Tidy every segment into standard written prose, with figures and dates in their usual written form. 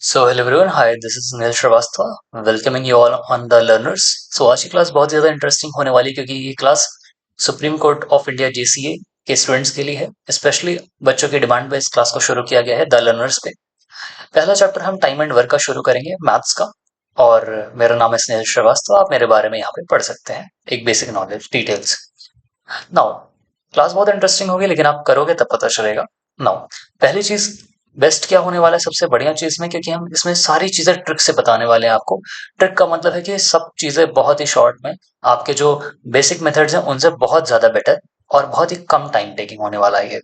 So hello everyone, hi, this is Neil Shrivastava, welcoming you all on the learners. So आज की class बहुत ज़्यादा interesting होने वाली है क्योंकि ये class supreme court of India JCA के स्टूडेंट्स के लिए है। स्पेशली बच्चों की डिमांड पे इस क्लास को शुरू किया गया है द लर्नर्स पे। पहला चैप्टर हम टाइम एंड वर्क का शुरू करेंगे मैथ्स का। और मेरा नाम है स्नेहल श्रीवास्तव, आप मेरे बारे में यहाँ पे पढ़ सकते हैं एक basic knowledge details. Now class बहुत इंटरेस्टिंग होगी लेकिन आप करोगे तब पता चलेगा। नाउ पहली चीज, बेस्ट क्या होने वाला है सबसे बढ़िया चीज में, क्योंकि हम इसमें सारी चीजें ट्रिक से बताने वाले हैं आपको। ट्रिक का मतलब है कि सब चीजें बहुत ही शॉर्ट में, आपके जो बेसिक मेथड्स हैं उनसे बहुत ज्यादा बेटर और बहुत ही कम टाइम टेकिंग होने वाला है ये।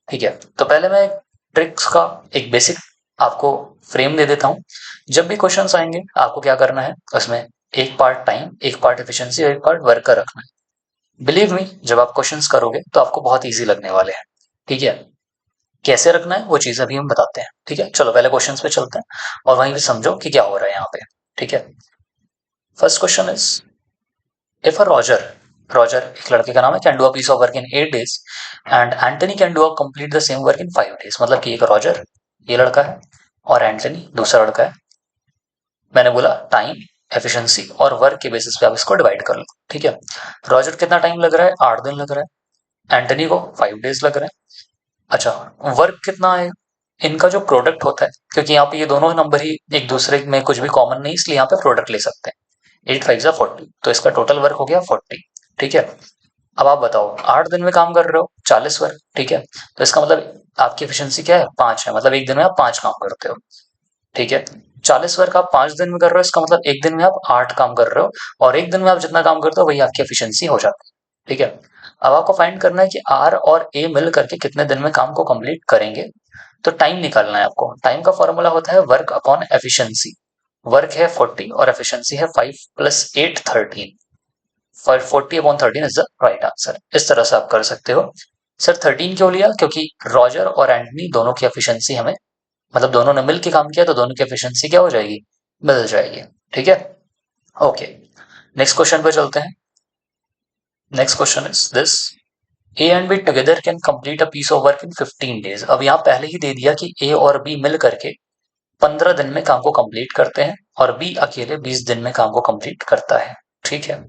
ठीक है, तो पहले मैं ट्रिक्स का एक बेसिक आपको फ्रेम दे देता हूँ। जब भी क्वेश्चंस आएंगे आपको क्या करना है, उसमें एक पार्ट टाइम, एक पार्ट एफिशिएंसी और एक पार्ट वर्क का रखना है। बिलीव मी, जब आप क्वेश्चंस करोगे तो आपको बहुत इजी लगने वाले हैं। ठीक है, कैसे रखना है वो चीज अभी हम बताते हैं। ठीक है, चलो पहले क्वेश्चंस पे चलते हैं और वहीं पे समझो कि क्या हो रहा है यहाँ पे। ठीक है, first question is, if a Roger, Roger एक लड़के का नाम है, can do a piece of work in 8 days and Antony can do a complete the same work in 5 days। मतलब कि एक रॉजर ये लड़का है और एंटनी दूसरा लड़का है। मैंने बोला टाइम, एफिशिएंसी और वर्क के बेसिस पे आप इसको डिवाइड कर लो। ठीक है, रॉजर कितना टाइम लग रहा है, 8 दिन लग रहा है। एंटनी को 5 days लग रहे हैं। अच्छा, वर्क कितना है, इनका जो प्रोडक्ट होता है, क्योंकि यहाँ पे ये दोनों नंबर ही एक दूसरे में कुछ भी कॉमन नहीं, इसलिए यहाँ पे प्रोडक्ट ले सकते हैं। 8 5 40, तो इसका टोटल वर्क हो गया 40। ठीक है, अब आप बताओ 8 दिन में काम कर रहे हो 40 वर्क। ठीक है, तो इसका मतलब आपकी एफिशिएंसी क्या है, 5 है, मतलब एक दिन में आप 5 काम करते हो। ठीक है, 40 वर्क आप 5 दिन में कर रहे हो, इसका मतलब एक दिन में आप 8 काम कर रहे हो, और एक दिन में आप जितना काम करते हो वही आपकी एफिशिएंसी हो जाती है। ठीक है, अब आपको फाइंड करना है कि आर और ए मिल करके कितने दिन में काम को कंप्लीट करेंगे। तो टाइम निकालना है आपको। टाइम का फॉर्मूला होता है वर्क अपॉन एफिशिएंसी। वर्क है 40 और एफिशिएंसी है 5 + 8 13। 40 upon 13 is the right answer. इस तरह से आप कर सकते हो। सर 13 क्यों लिया, क्योंकि रॉजर और एंटनी दोनों की एफिशिएंसी हमें, मतलब दोनों ने मिलकर काम किया तो दोनों की एफिशिएंसी क्या हो जाएगी, बदल जाएगी। ठीक है, ओके, नेक्स्ट क्वेश्चन पे चलते हैं। Next question is this, A and B together can complete a piece of work in 15 days। अब यहाँ पहले ही दे दिया कि ए और बी मिल करके 15 दिन में काम को कंप्लीट करते हैं और बी अकेले 20 दिन में काम को कंप्लीट करता है। ठीक है,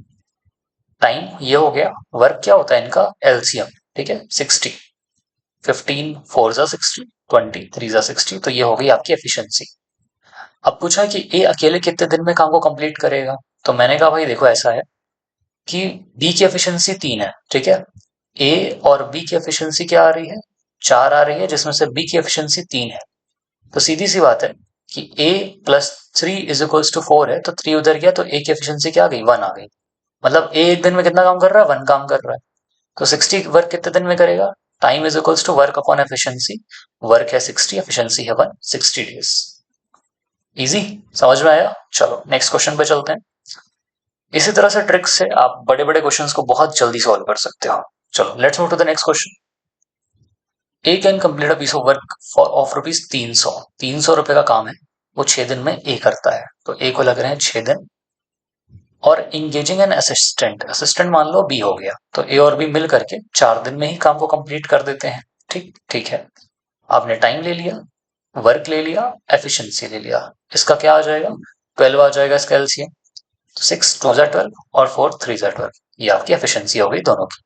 टाइम ये हो गया। वर्क क्या होता है इनका, एलसीएम। ठीक है, 60, 15 4 जा 60, 20 3 जा 60, तो ये हो गई आपकी एफिशिएंसी। अब पूछा कि ए अकेले कितने दिन में काम को कंप्लीट करेगा। तो मैंने कहा भाई देखो ऐसा है कि बी की एफिशिएंसी 3 है। ठीक है, ए और बी की एफिशिएंसी क्या आ रही है, 4 आ रही है, जिसमें से बी की एफिशिएंसी 3 है। तो सीधी सी बात है कि ए प्लस 3 इज इक्वल्स टू 4 है, तो 3 उधर गया तो ए की एफिशिएंसी क्या आ गई, 1 आ गई। मतलब ए एक दिन में कितना काम कर रहा है, 1 काम कर रहा है। तो 60 वर्क कितने दिन में करेगा, time is equals to work upon efficiency. Work है 60, एफिशिएंसी है 1, 60 डेज। इजी, समझ में आया। चलो नेक्स्ट क्वेश्चन पे चलते हैं। इसी तरह से ट्रिक से आप बड़े बड़े क्वेश्चंस को बहुत जल्दी सॉल्व कर सकते हो। चलो let's move to the next question. A can complete a piece of work for of rupees 300। 300 रुपए का काम है, वो 6 दिन में ए करता है, तो ए को लग रहे हैं 6 दिन। और इंगेजिंग एन असिस्टेंट, असिस्टेंट मान लो बी हो गया, तो ए और बी मिल करके 4 दिन में ही काम को कंप्लीट कर देते हैं। ठीक ठीक है, आपने टाइम ले लिया, वर्क ले लिया, एफिशिएंसी ले लिया, इसका क्या आ जाएगा, 12 आ जाएगा इसका एलसीएम। तो 6 2 जा 12 और 4 3 जा 12, ये आपकी एफिशिएंसी हो गई दोनों की।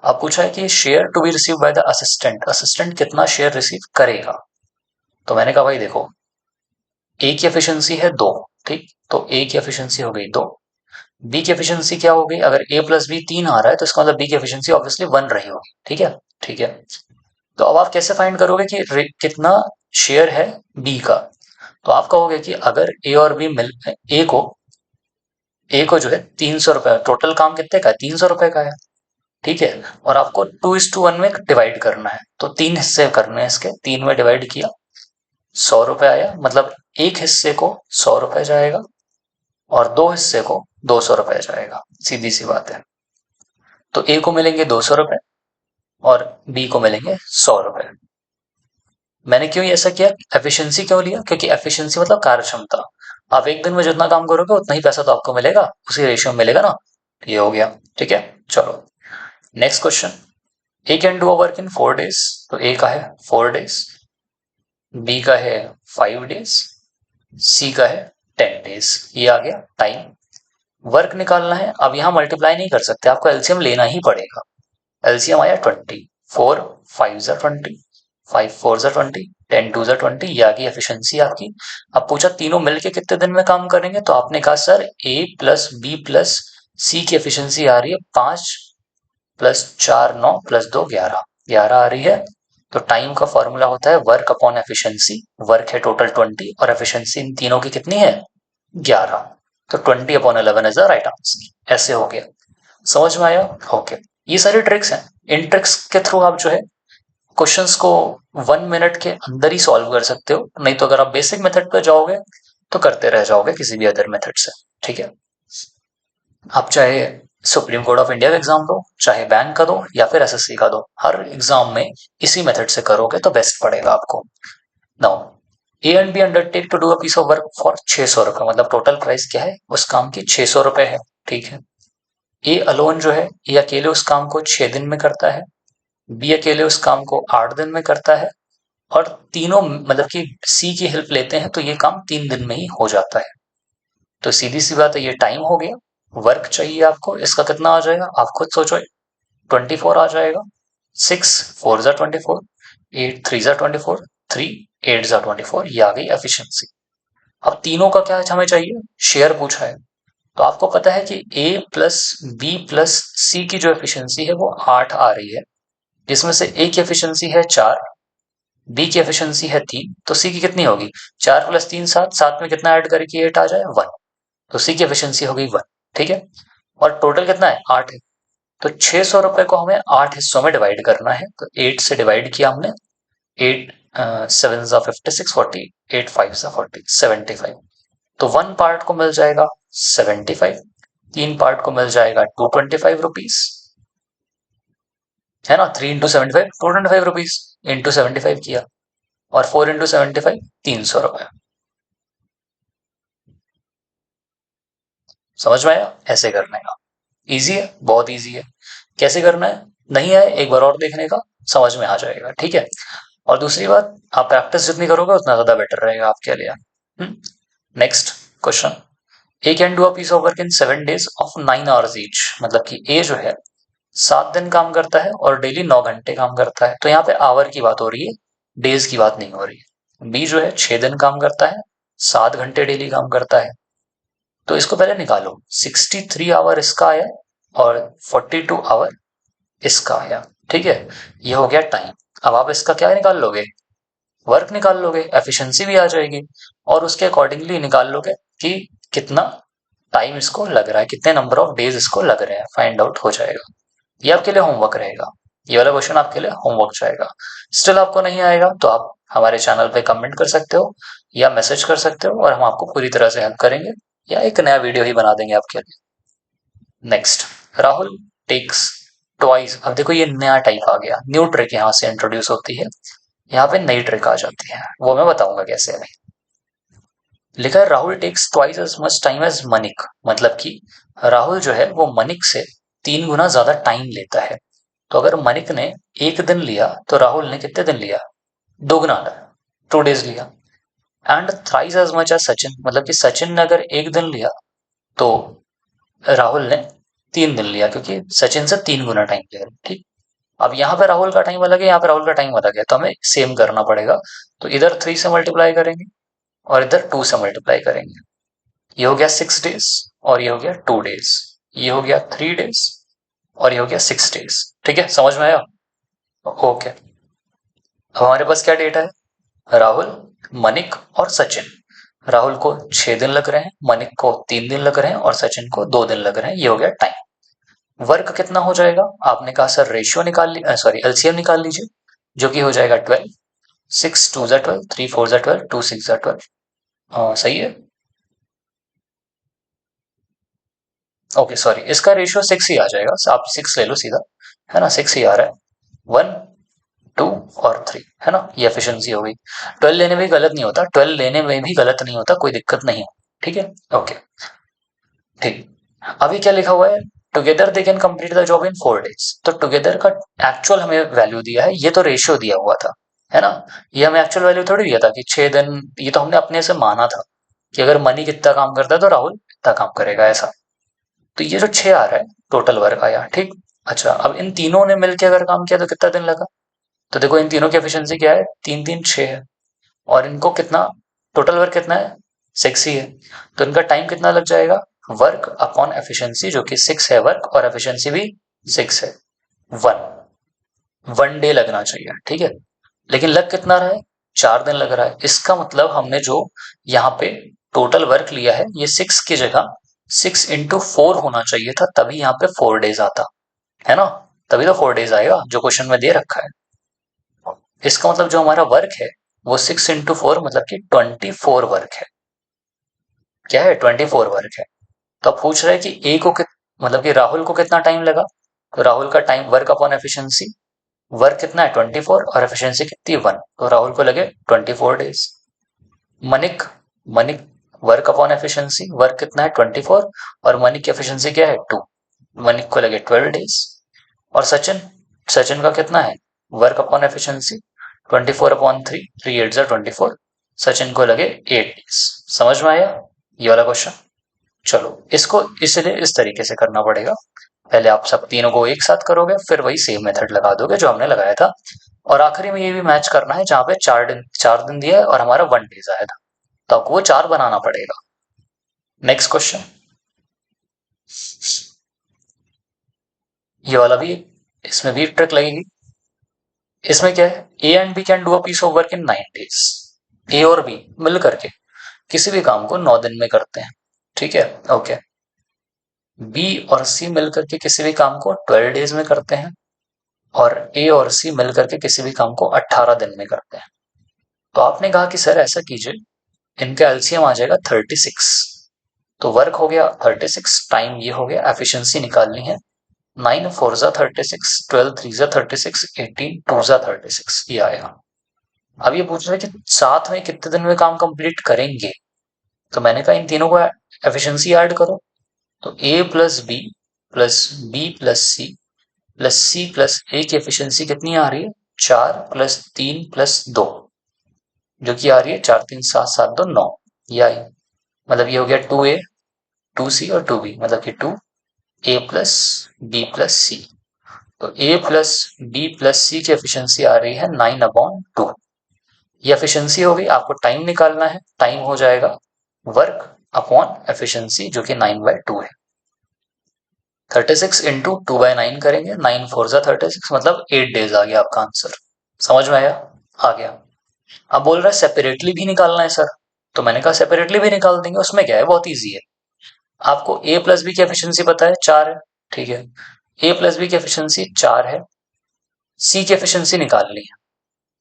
अब पूछा है कि share to be receive by the assistant, assistant कितना शेयर रिसीव करेगा। तो मैंने कहा भाई देखो, ए की एफिशिएंसी है 2। ठीक, तो ए की एफिशिएंसी हो गई 2। बी की एफिशिएंसी क्या हो गई, अगर ए प्लस बी 3 आ रहा है तो इसका मतलब बी की एफिशिएंसी ऑब्वियसली 1 रही होगी। ठीक है, ठीक है, तो अब आप कैसे फाइंड करोगे कि कितना शेयर है बी का। तो आप कहोगे कि अगर ए और बी मिल, ए को जो है 300 रुपए, टोटल काम कितने का है, 300 रुपए का है। ठीक है, और आपको 2:1 में डिवाइड करना है, तो 3 हिस्से करने हैं इसके, 3 में डिवाइड किया, 100 रुपए आया, मतलब एक हिस्से को 100 रुपए जाएगा और 2 हिस्से को 200 रुपए जाएगा। सीधी सी बात है। तो ए को मिलेंगे 200 रुपए और बी को मिलेंगे 100 रुपए। मैंने क्यों ऐसा किया, एफिशिएंसी क्यों लिया, क्योंकि एफिशिएंसी मतलब कार्यक्षमता। आप एक दिन में जितना काम करोगे उतना ही पैसा तो आपको मिलेगा, उसी रेशियो में मिलेगा ना। ये हो गया। ठीक है, चलो next question. A can do a work in 4 days, तो ए का है 4 days, बी का है 5 days सी का है 10 days। ये आ गया टाइम। वर्क निकालना है, अब यहाँ मल्टीप्लाई नहीं कर सकते, आपको एलसीएम लेना ही पड़ेगा। एलसीएम आया 20, 4 5 ज़ा 20, 5 4 ज़ा 20, 10 2 ज़ा 20, ये आ गई एफिशिएंसी आपकी। अब पूछा तीनों मिलके कितने दिन में काम करेंगे, तो आपने कहा सर ए प्लस बी प्लस सी की एफिशिएंसी आ रही है 5 + 4 9 + 2 11 आ रही है। तो टाइम का फॉर्मूला होता है वर्क अपॉन एफिशिएंसी। वर्क है टोटल 20 और एफिशिएंसी इन तीनों की कितनी है 11। तो 20/11 इज द राइट आंसर। ऐसे हो गया, समझ में आया? ओके, ये सारी ट्रिक्स हैं। इन ट्रिक्स के थ्रू आप जो है क्वेश्चंस को 1 मिनट के अंदर ही सॉल्व कर सकते हो। नहीं तो अगर आप बेसिक मेथड पर जाओगे तो करते रह जाओगे किसी भी अदर मेथड से। ठीक है, आप चाहे सुप्रीम कोर्ट ऑफ इंडिया का एग्जाम दो, चाहे बैंक का दो, या फिर एसएससी का दो, हर एग्जाम में इसी मेथड से करोगे तो बेस्ट पड़ेगा आपको। Now A and B undertake to do a piece of work for 600 रुपए, मतलब टोटल प्राइस क्या है उस काम की 600 रुपए है। ठीक है, ए अलोन जो है ये अकेले उस काम को 6 दिन में करता है, बी अकेले उस काम को 8 दिन में करता है, और तीनों मतलब कि सी की हेल्प लेते हैं तो ये काम 3 दिन में ही हो जाता है। तो सीधी सी बात है, ये टाइम हो गया। वर्क चाहिए आपको, इसका कितना आ जाएगा आप खुद सोचो। 24 आ जाएगा। 6 4 ज़ा 24, 8 3 ज़ा 24, 3 8 ज़ा 24, ये आ गई एफिशिएंसी। अब तीनों का क्या हमें चाहिए, शेयर पूछा है। तो आपको पता है कि ए प्लस बी प्लस सी की जो एफिशिएंसी है वो 8 आ रही है, जिसमें से ए की एफिशिएंसी है 4, बी की एफिशिएंसी है 3, तो सी की कितनी होगी 4 + 3 7, 7 में कितना ऐड करके 8 आ जाए 1, तो सी की एफिशिएंसी हो गई 1। ठीक है, और टोटल कितना है 8 है। तो 600 रुपए को हमें 8 हिस्सों में डिवाइड करना है, तो 8 से डिवाइड किया हमने। 8 7 ज़ा 56, 40, 8 5 ज़ा 40, 75। तो 1 पार्ट को मिल जाएगा 75, 3 पार्ट को मिल जाएगा 225 रुपीज, है ना। 3 × 75 225 इंटू 75 किया, और 4 × 75 300 रुपए। समझ में आया? ऐसे करने का इजी है, बहुत इजी है। कैसे करना है नहीं है एक बार और देखने का, समझ में आ जाएगा। ठीक है, और दूसरी बात, आप प्रैक्टिस जितनी करोगे उतना ज्यादा बेटर रहेगा आपके लिए। Next question, A can do a piece of work in 7 days of 9 hours each, मतलब कि ए जो है 7 दिन काम करता है और डेली 9 घंटे काम करता है। तो यहाँ पे आवर की बात हो रही है, डेज की बात नहीं हो रही है। बी जो है 6 दिन काम करता है, 7 घंटे डेली काम करता है। तो इसको पहले निकालो, 63 आवर इसका आया और 42 आवर इसका आया। ठीक है, ये हो गया टाइम। अब आप इसका क्या निकाल लोगे, वर्क निकाल लोगे, एफिशिएंसी भी आ जाएगी, और उसके अकॉर्डिंगली निकाल लोगे कि कितना टाइम इसको लग रहा है, कितने नंबर ऑफ डेज इसको लग रहे हैं, फाइंड आउट हो जाएगा। ये आपके लिए होमवर्क रहेगा, ये वाला क्वेश्चन आपके लिए होमवर्क जाएगा। स्टिल आपको नहीं आएगा तो आप हमारे चैनल पे कमेंट कर सकते हो या मैसेज कर सकते हो, और हम आपको पूरी तरह से हेल्प करेंगे, या एक नया वीडियो ही बना देंगे आपके लिए। Next, Rahul takes twice. अब देखो ये नया टाइप आ गया, न्यू ट्रिक यहाँ से इंट्रोड्यूस होती है, यहाँ पे नई ट्रिक आ जाती है, वो मैं बताऊंगा कैसे अभी। लिखा है Rahul takes twice as much time as Manik, मतलब कि राहुल जो है वो मनिक से 3 गुना ज्यादा टाइम लेता है। तो अगर मनिक ने 1 दिन लिया तो राहुल ने कितने दिन लिया, 2 गुना, 2 days लिया। And thrice as much as Sachin, मतलब कि सचिन ने अगर 1 दिन लिया तो राहुल ने 3 दिन लिया, क्योंकि सचिन से 3 गुना टाइम ले रहा है। ठीक, अब यहाँ पे राहुल का टाइम अलग है, यहाँ पे राहुल का टाइम अलग है, तो हमें सेम करना पड़ेगा। तो इधर 3 से मल्टीप्लाई करेंगे और इधर 2 से मल्टीप्लाई करेंगे। ये हो गया 6 days, और ये हो गया 2 days, ये हो गया 3 days, और ये हो गया 6 days। ठीक है, समझ में आया? ओके, अब हमारे पास क्या डेटा है, राहुल, मनिक और सचिन। राहुल को 6 दिन लग रहे हैं, मनिक को 3 दिन लग रहे हैं, और सचिन को 2 दिन लग रहे हैं। ये हो गया टाइम। वर्क कितना हो जाएगा, आपने कहा सर रेशियो निकाल ली, सॉरी एलसीएम निकाल लीजिए, जो कि हो जाएगा 12। 6 2 ज़ा 12, 3 4 ज़ा 12, 2 6 ज़ा 12। सही है। ओके सॉरी, इसका रेशियो 6 ही आ जाएगा, आप 6 ले लो सीधा, है ना, 6 ही आ रहा है। 1 2 और 3, है ना, ये एफिशिएंसी हो गई। 12 लेने में भी गलत नहीं होता, 12 लेने में भी गलत नहीं होता, कोई दिक्कत नहीं है। ठीक है, ओके, ठीक। अभी क्या लिखा हुआ है, together they can complete the job in 4 days। तो टुगेदर का एक्चुअल हमें वैल्यू दिया है, ये तो रेशियो दिया हुआ था, है ना। ये हमें एक्चुअल वैल्यू थोड़ी दिया था कि 6 दिन, ये तो हमने अपने से माना था। कि अगर मनी कितना काम करता है तो राहुल कितना काम करेगा, ऐसा। तो ये जो 6 आ रहा है टोटल वर्क आया, ठीक। अच्छा, अब इन तीनों ने मिलकर अगर काम किया तो कितना दिन लगा? तो देखो इन तीनों की एफिशिएंसी क्या है, 3 3 6 है। और इनको कितना, टोटल वर्क कितना है, 6 ही है। तो इनका टाइम कितना लग जाएगा, वर्क अपॉन एफिशिएंसी, जो कि 6 है वर्क, और एफिशिएंसी भी 6 है, 1 डे लगना चाहिए, ठीक है। लेकिन लग कितना रहा है, 4 दिन लग रहा है। इसका मतलब हमने जो यहाँ पे टोटल वर्क लिया है, ये 6 की जगह 6 into 4 होना चाहिए था, तभी यहाँ पे 4 डेज आता, है ना। तभी तो 4 डेज आएगा जो क्वेश्चन में दे रखा है। इसका मतलब जो हमारा वर्क है वो 6 into 4 मतलब कि 24 वर्क है। क्या है, 24 वर्क है। तो अब पूछ रहा है कि ए को मतलब कि राहुल को कितना टाइम लगा। तो राहुल का time work upon efficiency, work कितना है 24 और एफिशिएंसी कितनी 1, तो राहुल को लगे 24 डेज। मनिक, मनिक वर्क अपॉन एफिशिएंसी, वर्क कितना है 24 और मनिक की एफिशिएंसी क्या है 2, मनिक को लगे 12 डेज। और सचिन, सचिन का कितना है वर्क अपॉन एफिशिएंसी, 24/3, 3 8 24, सचिन को लगे 8 डेज। समझ में आया ये वाला क्वेश्चन? चलो इसको इसलिए इस तरीके से करना पड़ेगा, पहले आप सब तीनों को एक साथ करोगे, फिर वही सेम मेथड लगा दोगे जो हमने लगाया था, और आखिरी में ये भी मैच करना है जहां पे 4 दिन, 4 दिन दिया है और हमारा 1 डेज आया था, तो आपको वो 4 बनाना पड़ेगा। नेक्स्ट क्वेश्चन, ये वाला भी, इसमें भी ट्रिक लगेगी। इसमें क्या है, A and B can do a piece of work in 9 days. A और बी मिल करके किसी भी काम को 9 दिन में करते हैं, ठीक है, ओके। बी और सी मिल करके किसी भी काम को 12 डेज में करते हैं, और ए और सी मिल करके किसी भी काम को 18 दिन में करते हैं। तो आपने कहा कि सर ऐसा कीजिए, इनका एलसीएम आ जाएगा 36। तो वर्क हो गया 36, टाइम ये हो गया, एफिशिएंसी निकालनी है, 9 4 जा 36, 12 3 जा 36, 18 2 जा 36, ये आएगा। अब ये पूछ रहे हैं कि साथ में कितने दिन में काम कंप्लीट करेंगे, तो मैंने कहा इन तीनों को एफिशिएंसी ऐड करो। तो A plus B plus C plus A की एफिशिएंसी कितनी आ रही है, 4 + 3 + 2, जो कि आ रही है 4 3 7 7 2 9, ये आई। मतलब ये हो गया 2A 2C और 2B, मतलब कि 2A + B + C। तो A + B + C की एफिशिएंसी आ रही है 9/2। ये एफिशिएंसी हो गई, आपको टाइम निकालना है, टाइम हो जाएगा वर्क अपॉन एफिशिएंसी, जो कि 9/2 है। 36 इंटू 2/9 करेंगे, 9 4 जा 36, मतलब 8 डेज आ गया आपका आंसर। समझ में आया? आ गया। अब बोल रहा है सेपरेटली भी निकालना है सर, तो मैंने कहा सेपरेटली भी निकाल देंगे, उसमें क्या है, बहुत ईजी है। आपको ए प्लस बी की एफिशिएंसी पता है 4 है, ठीक है। ए प्लस बी की एफिशिएंसी 4 है, सी की एफिशिएंसी निकालनी है,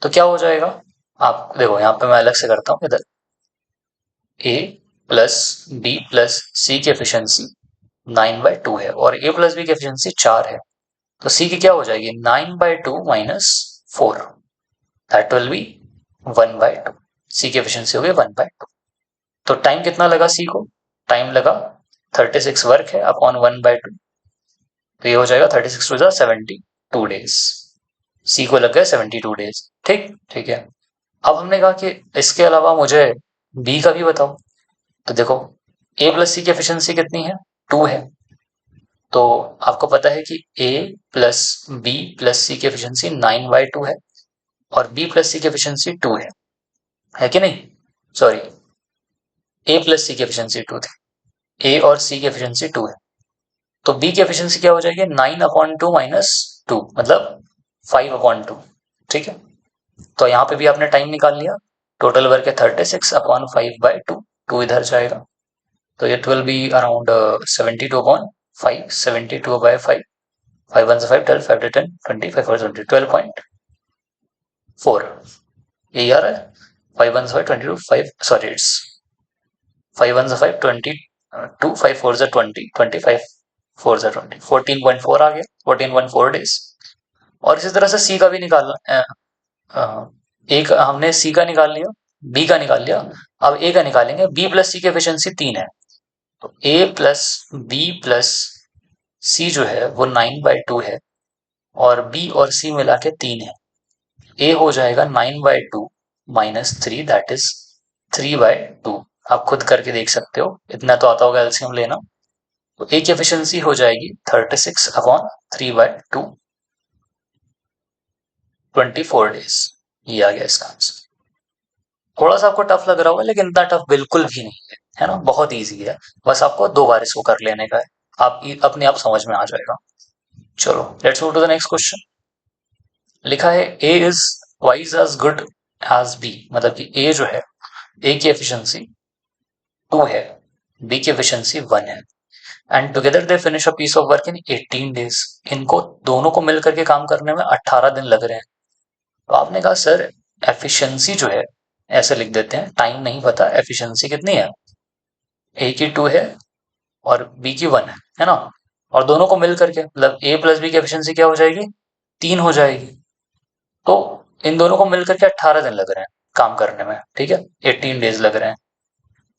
तो क्या हो जाएगा, आप देखो यहाँ पे मैं अलग से करता हूँ, इधर ए प्लस बी प्लस सी की एफिशिएंसी 9/2 है और ए प्लस बी की एफिशिएंसी 4 है, तो सी की क्या हो जाएगी, 9/2 माइनस 4, दैट विल बी 1/2। सी की एफिशिएंसी हो गई 1/2। तो टाइम कितना लगा सी को, टाइम लगा 36 वर्क है अपॉन 1/2, तो ये हो जाएगा 36 2 जा 72 डेज। सी को लग गए 72 डेज, ठीक, ठीक है। अब हमने कहा कि इसके अलावा मुझे बी का भी बताओ, तो देखो ए प्लस सी की एफिशिएंसी कितनी है, 2 है। तो आपको पता है कि ए प्लस बी प्लस सी की एफिशिएंसी 9/2 है, और बी प्लस सी की एफिशिएंसी 2 है कि नहीं, सॉरी, ए प्लस सी की एफिशिएंसी 2 थी, ए और सी की एफिशिएंसी 2 है। तो बी की एफिशिएंसी क्या हो जाएगी, 9/2 माइनस 2, मतलब 5/2, ठीक है। तो यहाँ पे भी आपने टाइम निकाल लिया, टोटल वर्क है 36/5/2, 2 इधर जाएगा, तो इट विल बी अराउंड 72/5, 72/5, 5 1 5, 12 5 10 20, 5 4 20, 12.4, यही आ रहा है। 5 1 5 22, 5 सॉरी इट्स 5 1 5 22, 5 4 20, 25 4 20, 14.4 आ गया, 14.4 डेज। और इसी तरह से सी का भी निकालना, एक हमने सी का निकाल लिया, बी का निकाल लिया, अब ए का निकालेंगे। बी प्लस सी की एफिशिएंसी 3 है, तो ए प्लस बी प्लस सी जो है वो 9/2 है, और बी और सी मिला के 3 है। ए हो जाएगा 9/2 माइनस 3, दैट इज 3/2। आप खुद करके देख सकते हो, इतना तो आता होगा एलसीएम लेना। तो ए की एफिशिएंसी हो जाएगी 36/3/2, 24 डेज। ये आ गया इसका आंसर। थोड़ा सा आपको टफ लग रहा होगा, लेकिन इतना टफ बिल्कुल भी नहीं है ना, बहुत इजी है। बस आपको 2 बार इसको कर लेने का है, आप अपने आप समझ में आ जाएगा। चलो let's move to the next question. लिखा है A is twice as good as B, मतलब कि ए जो है, ए की एफिशिएंसी 2 है, बी की एफिशिएंसी 1 है, and together they finish a piece of work in 18 days. इनको दोनों को मिल करके काम करने में 18 दिन लग रहे हैं। तो आपने कहा सर एफिशिएंसी जो है, ऐसे लिख देते हैं, टाइम नहीं पता, एफिशिएंसी कितनी है, ए की 2 है और बी की 1 है ना, और दोनों को मिल करके मतलब ए प्लस बी की एफिशिएंसी क्या हो जाएगी, 3 हो जाएगी। तो इन दोनों को मिल करके 18 दिन लग रहे हैं काम करने में, ठीक है, 18 डेज लग रहे हैं।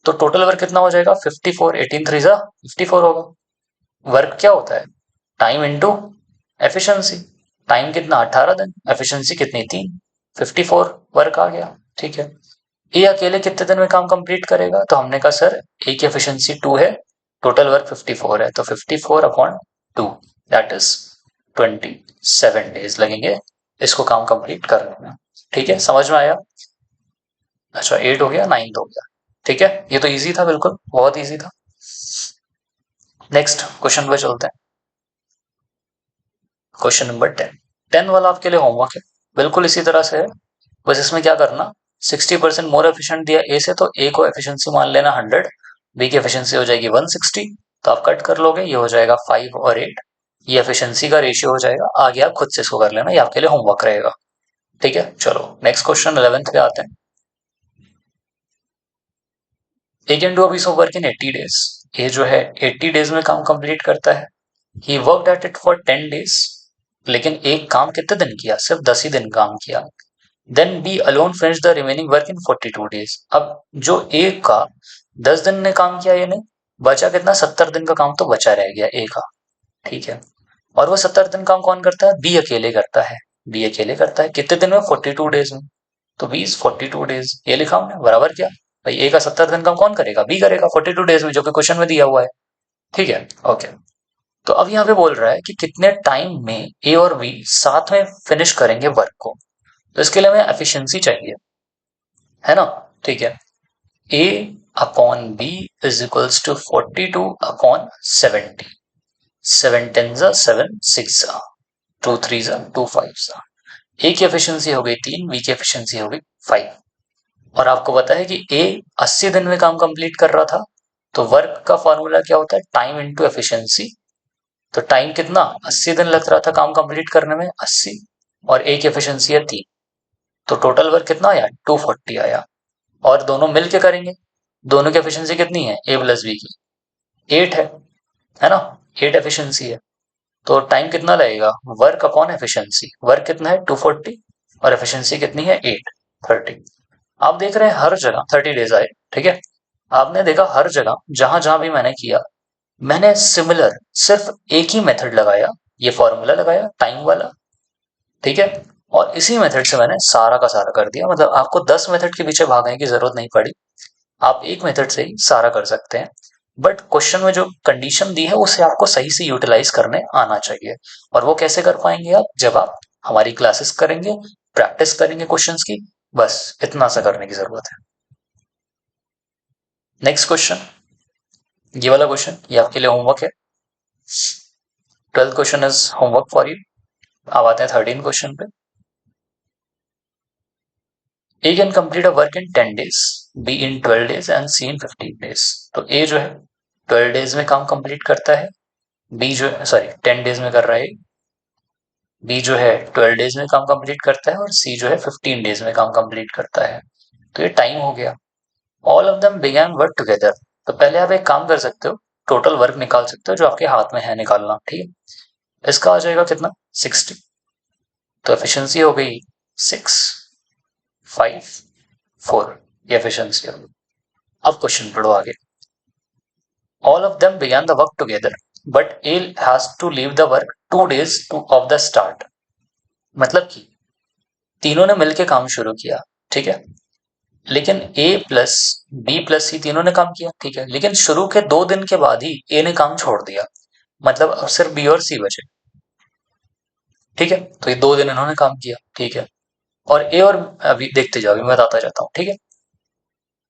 तो टोटल वर्क कितना हो जाएगा, 54, 18 3 जा 54 होगा। वर्क क्या होता है, टाइम इंटू एफिशिएंसी। टाइम कितना, 18 दिन, एफिशिएंसी कितनी, 3, 54 वर्क आ गया, ठीक है। ए अकेले कितने दिन में काम कंप्लीट करेगा, तो हमने कहा सर ए की एफिशिएंसी 2 है, टोटल वर्क 54 है, तो 54/2 दैट इज 27 डेज लगेंगे इसको काम कंप्लीट करने में। ठीक है, समझ में आया। अच्छा 8 हो गया, 9 हो गया, ठीक है, ये तो इजी था, बिल्कुल बहुत इजी था। नेक्स्ट क्वेश्चन पे चलते हैं। Question number 10। 10 वाला आपके लिए होमवर्क है, बिल्कुल इसी तरह से है। बस इसमें क्या करना, 60% मोर एफिशिएंट दिया ए से, तो ए को एफिशिएंसी मान लेना 100, बी की एफिशिएंसी हो जाएगी 160, तो आप कट कर लोगे, ये हो जाएगा 5 और 8, ये एफिशिएंसी का रेशियो हो जाएगा। आगे आप खुद से इसको कर लेना, ये आपके लिए होमवर्क रहेगा। ठीक है, चलो नेक्स्ट क्वेश्चन 11th पे आते हैं। A can do a piece of work in 80 days. A जो है 80 डेज में काम कंप्लीट करता है। He worked at it for 10 days, लेकिन एक काम कितने दिन किया, सिर्फ 10 ही दिन काम किया। Then B alone finish the remaining work in 42 days. अब जो ए का 10 दिन ने काम किया, ये ने बचा कितना, 70 दिन का काम तो बचा रह गया ए का, ठीक है। और वो 70 दिन काम कौन करता है, बी अकेले करता है। बी अकेले करता है कितने दिन में, 42 डेज में। तो 20 42 डेज ये लिखा हमने, बराबर क्या, भाई ए का 70 दिन काम कौन करेगा, बी करेगा 42 डेज में, जो कि क्वेश्चन में दिया हुआ है। ठीक है, ओके। तो अब यहाँ पे बोल रहा है कि कितने टाइम में ए और बी साथ में फिनिश करेंगे वर्क को। तो इसके लिए हमें एफिशिएंसी चाहिए, है ना, ठीक है। A upon B is equals to 42/70। 7 10 7 6 2 3 2 5। A की एफिशिएंसी हो गई 3, बी की एफिशिएंसी हो गई 5। और आपको पता है कि ए 80 दिन में काम कंप्लीट कर रहा था, तो वर्क का फॉर्मूला क्या होता है, टाइम इंटू एफिशिएंसी। तो टाइम कितना, 80 दिन लग रहा था काम कंप्लीट करने में, 80, और ए की एफिशिएंसी है 3, तो टोटल वर्क कितना आया, 240 आया। और दोनों मिल के करेंगे, दोनों की एफिशिएंसी कितनी है, ए प्लस बी की 8 है ना, 8 एफिशिएंसी है। तो टाइम कितना लगेगा, वर्क अपॉन एफिशिएंसी, वर्क कितना है 240 और एफिशिएंसी कितनी है 8, 30। आप देख रहे हैं हर जगह 30 डेज आए, ठीक है। आपने देखा हर जगह जहां जहां भी मैंने किया, मैंने सिमिलर सिर्फ एक ही मेथड लगाया, ये फॉर्मूला लगाया टाइम वाला, ठीक है। और इसी मेथड से मैंने सारा का सारा कर दिया, मतलब आपको 10 मेथड के पीछे भागने की जरूरत नहीं पड़ी, आप एक मेथड से ही सारा कर सकते हैं। बट क्वेश्चन में जो कंडीशन दी है उसे आपको सही से यूटिलाइज करने आना चाहिए। और वो कैसे कर पाएंगे आप, जब आप हमारी क्लासेस करेंगे, प्रैक्टिस करेंगे क्वेश्चंस की, बस इतना सा करने की जरूरत है। नेक्स्ट क्वेश्चन, ये वाला क्वेश्चन ये आपके लिए होमवर्क है। 12th question is homework for you. अब आते हैं 13 क्वेश्चन पे। A can complete a work in 10 days, B in 12 days and C in 15 days. तो ए जो है 12 डेज में काम कंप्लीट करता है, बी जो है सॉरी 10 डेज में कर रहा है, बी जो है 12 डेज में काम कंप्लीट करता है, और सी जो है 15 डेज में काम कंप्लीट करता है। तो ये टाइम हो गया। All of them began work together. तो पहले आप एक काम कर सकते हो, टोटल वर्क निकाल सकते हो जो आपके हाथ में है निकालना, ठीक है। इसका आ जाएगा कितना, 60। तो एफिशिएंसी हो गई 6 5 4, ये एफिशिएंसी हो गई। अब क्वेश्चन पढ़ो आगे। All of them began the work together, but A has to leave the work 2 days to of the start. मतलब कि तीनों ने मिलके काम शुरू किया, ठीक है। लेकिन ए प्लस बी प्लस सी तीनों ने काम किया, ठीक है, लेकिन शुरू के 2 दिन के बाद ही ए ने काम छोड़ दिया, मतलब अब सिर्फ बी और सी बचे, ठीक है। तो ये 2 दिन इन्होंने काम किया, ठीक है, और ए और अभी देखते जाओ, अभी मैं बताता जाता हूँ, ठीक है।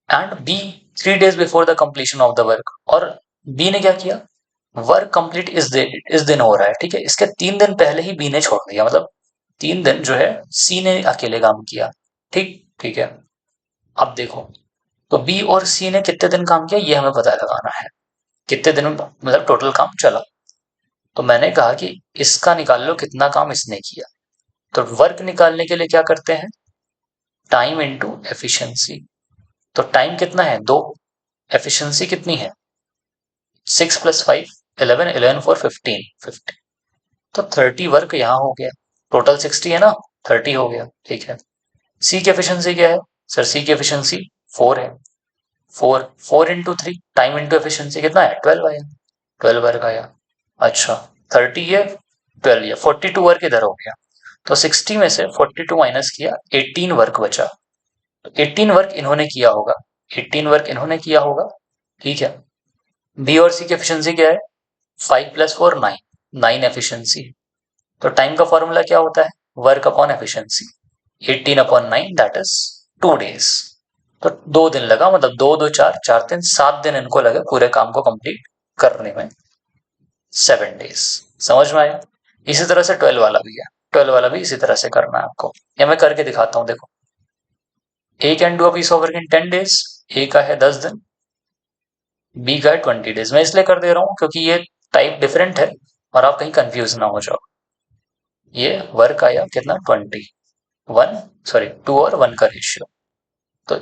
And B 3 days before the completion of the work, और बी ने क्या किया, वर्क कंप्लीट इस दिन हो रहा है, ठीक है, इसके 3 दिन पहले ही बी ने छोड़ दिया, मतलब 3 दिन जो है सी ने अकेले काम किया, ठीक ठीक है। अब देखो, तो बी और सी ने कितने दिन काम किया ये हमें पता लगाना है, कितने दिन मतलब टोटल काम चला। तो मैंने कहा कि इसका निकाल लो कितना काम इसने किया। तो वर्क निकालने के लिए क्या करते हैं, टाइम इनटू एफिशिएंसी। तो टाइम कितना है 2, एफिशिएंसी कितनी है 6 + 5 11, 11 4 15 15, तो 30 वर्क यहाँ हो गया, टोटल 60 है ना, 30 हो गया, ठीक है। सी की एफिशिएंसी क्या है सर, सी की एफिशिएंसी 4 है, 4 4 इंटू 3, टाइम इंटू एफिशिएंसी कितना है 12 आया, 12 वर्क आया। अच्छा, 30 है, 12 है, 42 वर्क इधर हो गया। तो 60 में से 42 माइनस किया, 18 वर्क बचा। तो 18 वर्क इन्होंने किया होगा, 18 वर्क इन्होंने किया होगा, ठीक है। बी और सी की एफिशिएंसी क्या है, 5 + 4 9, 9 एफिशिएंसी। तो टाइम का फॉर्मूला क्या होता है, work upon efficiency, 18/9 that is 2 days। तो 2 दिन लगा, मतलब 2 2 4 4 3 7 दिन इनको लगे पूरे काम को कंप्लीट करने में, 7 days। समझ में आया। इसी तरह से 12 वाला भी है, 12 वाला भी इसी तरह से करना है आपको, या मैं करके दिखाता हूँ, देखो। A can do a piece of work in 10 days, A का है 10 दिन, बी का है 20 days। मैं इसलिए कर दे रहा हूँ क्योंकि ये टाइप डिफरेंट है और आप कहीं कंफ्यूज ना हो जाओ। ये वर्क आया कितना 20, 1 सॉरी 2 और 1 का रेशियो। तो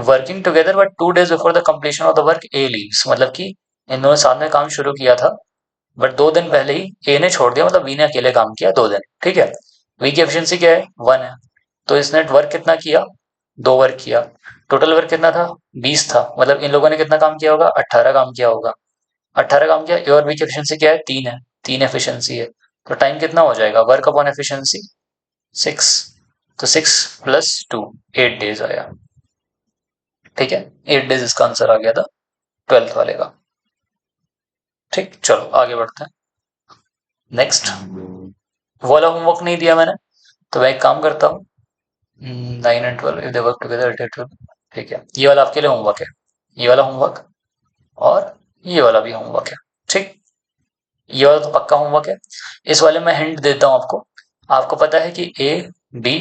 working together but 2 days before the completion of the work A leaves, मतलब कि इन दोनों साथ में काम शुरू किया था, बट 2 दिन पहले ही ए ने छोड़ दिया, मतलब बी ने अकेले काम किया 2 दिन, ठीक है। बी की एफिशिएंसी क्या है 1 है, तो इसने वर्क कितना किया 2 वर्क किया। टोटल वर्क कितना था 20 था, मतलब इन लोगों ने कितना काम किया होगा 18 काम किया होगा, 18 काम किया। ए और बी की एफिशिएंसी क्या है 3 है, 3 एफिशिएंसी है। तो टाइम कितना हो जाएगा वर्क अपॉन एफिशिएंसी 6, तो 6 + 2 8 डेज आया, ठीक है। 8 डेज इसका आंसर आ गया था 12th वाले का। ठीक, चलो आगे बढ़ते हैं। नेक्स्ट, वो वाला होमवर्क नहीं दिया मैंने, तो मैं एक काम करता हूँ, 9 and 12 if they work together at 12, ठीक है, ये वाला आपके लिए होमवर्क है, ये वाला होमवर्क, और ये वाला भी होमवर्क है, ठीक। ये वाला तो पक्का होमवर्क है। इस वाले में हिंट देता हूँ आपको, आपको पता है कि ए बी,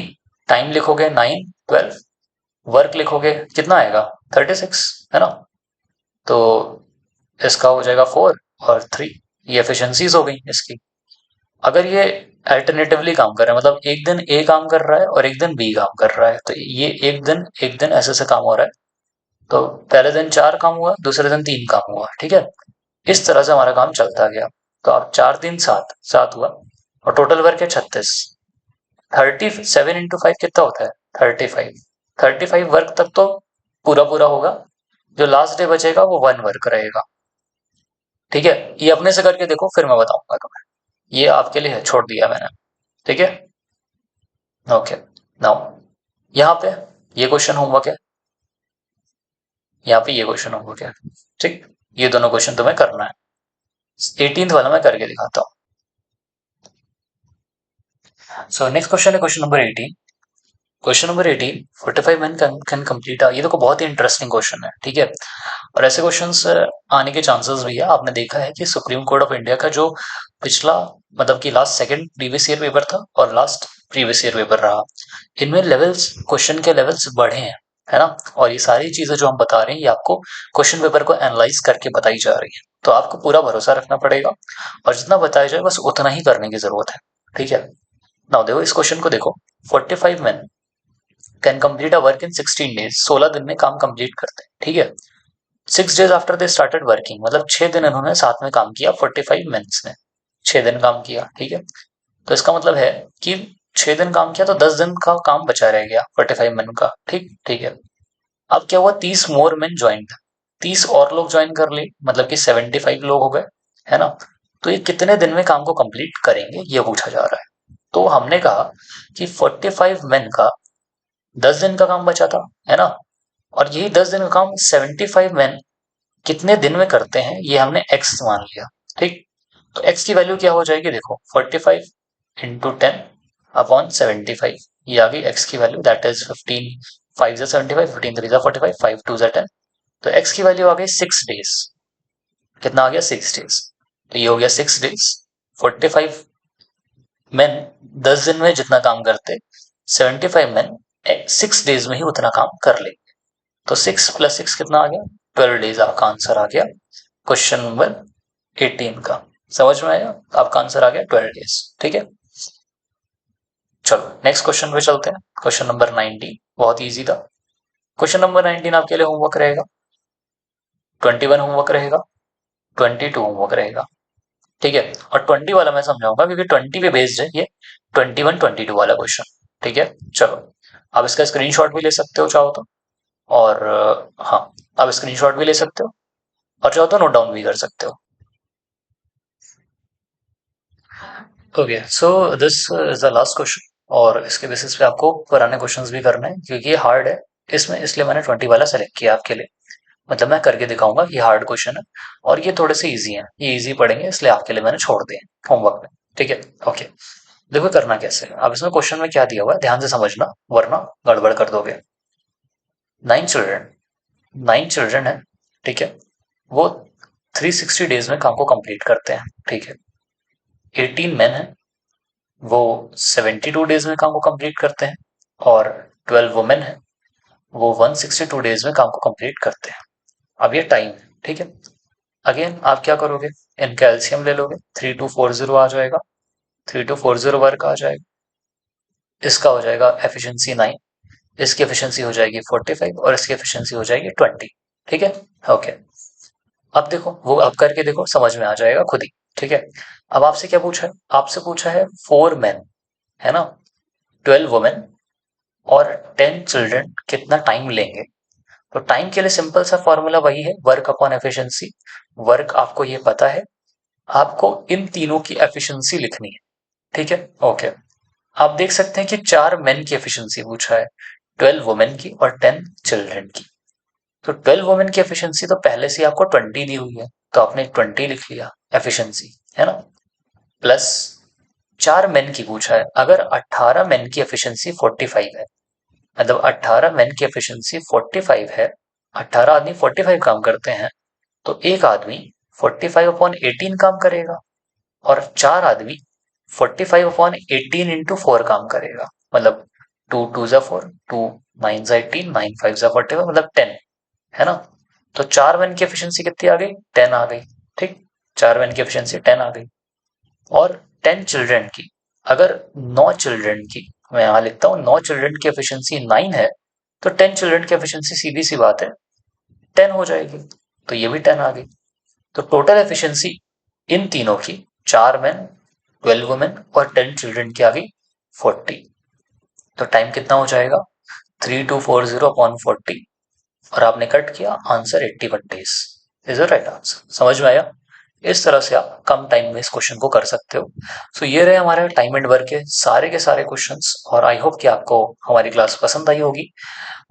टाइम लिखोगे 9 12, वर्क लिखोगे कितना आएगा 36, है ना। तो इसका हो जाएगा 4 और 3, ये एफिशिएंसीज हो गई इसकी। अगर ये अल्टरनेटिवली काम कर रहा है, मतलब एक दिन ए काम कर रहा है और एक दिन बी काम कर रहा है, तो ये एक दिन ऐसे ऐसे काम हो रहा है। तो पहले दिन 4 काम हुआ, दूसरे दिन 3 काम हुआ, ठीक है। इस तरह से हमारा काम चलता गया। तो अब 4 3 7 7 हुआ, और टोटल वर्क है 36। 37 इंटू 5 कितना होता है 35, 35 वर्क तक तो पूरा पूरा होगा, जो लास्ट डे बचेगा वो 1 वर्क रहेगा, ठीक है। ये अपने से करके देखो, फिर मैं बताऊंगा तुम्हें, ये आपके लिए है, छोड़ दिया मैंने, ठीक है। ओके, नाउ यहाँ पे ये क्वेश्चन होमवर्क है, यहाँ पे ये क्वेश्चन होमवर्क है, ठीक। ये दोनों क्वेश्चन तुम्हें करना है। 18th वाला मैं करके दिखाता हूँ। सो नेक्स्ट क्वेश्चन है question number 18। Question number 18, 45 man can complete, ये देखो बहुत ही इंटरेस्टिंग क्वेश्चन है, ठीक है। और ऐसे क्वेश्चंस आने के चांसेस भी है। आपने देखा है कि सुप्रीम कोर्ट ऑफ इंडिया का जो पिछला, मतलब कि last second previous year paper था और लास्ट प्रीवियस ईयर पेपर रहा, इनमें लेवल्स, क्वेश्चन के लेवल्स बढ़े हैं, है ना। और ये सारी चीजें जो हम बता रहे हैं ये आपको क्वेश्चन पेपर को एनालाइज करके बताई जा रही है, तो आपको पूरा भरोसा रखना पड़ेगा, और जितना बताया जाए बस उतना ही करने की जरूरत है, ठीक है। नाउ देखो इस क्वेश्चन को देखो, 45 men can complete a work in 16 days, 16 दिन में काम कंप्लीट करते हैं, ठीक है। 6 days after they started working, मतलब 6 दिन इन्होंने साथ में काम किया, 45 मेंस ने 6 दिन काम किया, ठीक है। तो इसका मतलब है कि 6 दिन काम किया तो 10 दिन का काम बचा रह गया 45 मेन का, ठीक ठीक है। अब क्या हुआ, 30 मोर मेन ज्वाइन, 30 और लोग ज्वाइन कर लिए, मतलब कि 75 लोग हो गए, है ना। तो ये कितने दिन में काम को कंप्लीट करेंगे ये पूछा जा रहा है। तो हमने कहा कि 45 मेन का 10 दिन का काम बचा था, है ना। और यही 10 दिन का काम 75 मैन कितने दिन में करते हैं ये हमने x मान लिया। ठीक, तो x की वैल्यू क्या हो जाएगी, देखो 45 इंटू 10 अपॉन 75, ये आ गई x की वैल्यू, दैट इज 15 5 जा 75, 15 3 जा 45, 5 2 जा 10। तो x की वैल्यू आ गई 6 डेज। कितना आ गया, 6 डेज। तो ये हो गया 6 डेज। 45 मैन 10 दिन में जितना काम करते, 75 मैन 6 डेज में ही उतना काम कर ले। तो 6 + 6 कितना आ गया, 12 डेज आपका आंसर आ गया क्वेश्चन नंबर 18 का। समझ में आया, आपका आंसर आ गया 12 डेज। ठीक है, चलो नेक्स्ट क्वेश्चन पे चलते हैं। क्वेश्चन नंबर 19 बहुत इजी था। क्वेश्चन नंबर 19 आपके लिए होमवर्क रहेगा, 21 होमवर्क रहेगा, 22 होमवर्क रहेगा। ठीक है, और 20 वाला मैं समझाऊंगा क्योंकि 20 पे बेस्ड है ये 21 22 वाला क्वेश्चन। ठीक है, चलो आप इसका स्क्रीनशॉट भी ले सकते हो चाहो तो, और हाँ, आप स्क्रीनशॉट भी ले सकते हो और चाहो तो नोट डाउन भी कर सकते हो। Okay, so this is the last question, और इसके बेसिस पे आपको पुराने क्वेश्चंस भी करने हैं क्योंकि ये हार्ड है इसमें, इसलिए मैंने 20 वाला सेलेक्ट किया आपके लिए। मतलब मैं करके दिखाऊंगा कि हार्ड क्वेश्चन है और ये थोड़े से इजी हैं, ये इजी पढ़ेंगे इसलिए आपके लिए मैंने छोड़ दिए होमवर्क में। ठीक है, ओके। देखो करना कैसे है, अब इसमें क्वेश्चन में क्या दिया हुआ है ध्यान से समझना, वरना गड़बड़ कर दोगे। 9 चिल्ड्रन, 9 चिल्ड्रन है, ठीक है, वो 360 डेज में काम को कंप्लीट करते हैं। ठीक है, 18 मैन है, वो 72 डेज में काम को कंप्लीट करते हैं, और 12 वुमेन है, वो 162 डेज में काम को कंप्लीट करते हैं। अब ये टाइम है, ठीक है। अगेन आप क्या करोगे, इनका एलसीएम ले लोगे, 3240 आ जाएगा, 3240 वर्क आ जाएगा, इसका हो जाएगा एफिशिएंसी 9, इसकी एफिशिएंसी हो जाएगी 45 और इसकी एफिशिएंसी हो जाएगी 20। ठीक है, ओके। अब देखो वो अब करके देखो, समझ में आ जाएगा खुद ही। ठीक है, अब आपसे क्या पूछा है, आपसे पूछा है 4 मैन, है ना, 12 वुमेन और 10 चिल्ड्रन कितना टाइम लेंगे। तो टाइम के लिए सिंपल सा फॉर्मूला वही है, वर्क अपॉन एफिशिएंसी। वर्क आपको ये पता है, आपको इन तीनों की एफिशिएंसी लिखनी है। ठीक है, ओके। आप देख सकते हैं कि 4 मैन की एफिशिएंसी पूछा है, 12 वुमेन की और 10 चिल्ड्रन की। तो 12 वुमेन की एफिशिएंसी तो पहले से आपको 20 दी हुई है, तो आपने 20 लिख लिया एफिशिएंसी, है ना, प्लस 4 मैन की पूछा है, अगर 18 मैन की एफिशिएंसी 45 है, मतलब 18 मैन की एफिशिएंसी 45 है, 18 आदमी 45 काम करते हैं, तो एक आदमी 45/18 काम करेगा, और 4 आदमी 45/18 × 4 काम करेगा। मतलब 2 2 जा 4, 2 9 जा 18, 9 5 जा 45, मतलब 10, है ना। तो 4 मैन की एफिशिएंसी कितनी आ गई, 10 आ गई। ठीक, 4 मैन की एफिशिएंसी 10 आ गई। और 10 चिल्ड्रन की, अगर 9 चिल्ड्रन की, मैं यहाँ लिखता हूँ 9 चिल्ड्रन की एफिशिएंसी 9 है, तो 10 चिल्ड्रन की एफिशिएंसी सीधी सी बात है 10 हो जाएगी, तो ये भी 10 आ गई। तो टोटल एफिशिएंसी इन तीनों की, 4 मैन, 12 वुमेन और 10 चिल्ड्रन की आ गई 40। तो टाइम कितना हो जाएगा, 3240/40, और आपने कट किया, answer 81 days is the right answer. समझ में आया, इस तरह से आप कम टाइम में इस क्वेश्चन को कर सकते हो। सो ये रहे हमारे टाइम एंड वर्क के सारे क्वेश्चंस, और आई होप कि आपको हमारी क्लास पसंद आई होगी।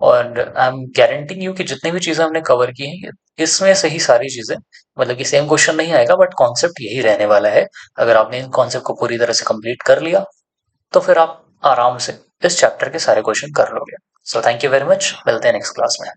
और आई एम गारंटिंग यू कि जितनी भी चीजें हमने कवर की हैं, इसमें से ही सारी चीजें, मतलब कि सेम क्वेश्चन नहीं आएगा बट कॉन्सेप्ट यही रहने वाला है। अगर आपने इन कॉन्सेप्ट को पूरी तरह से कंप्लीट कर लिया, तो फिर आप आराम से इस चैप्टर के सारे क्वेश्चन कर लोगे। So thank you very much, मिलते हैं नेक्स्ट क्लास में।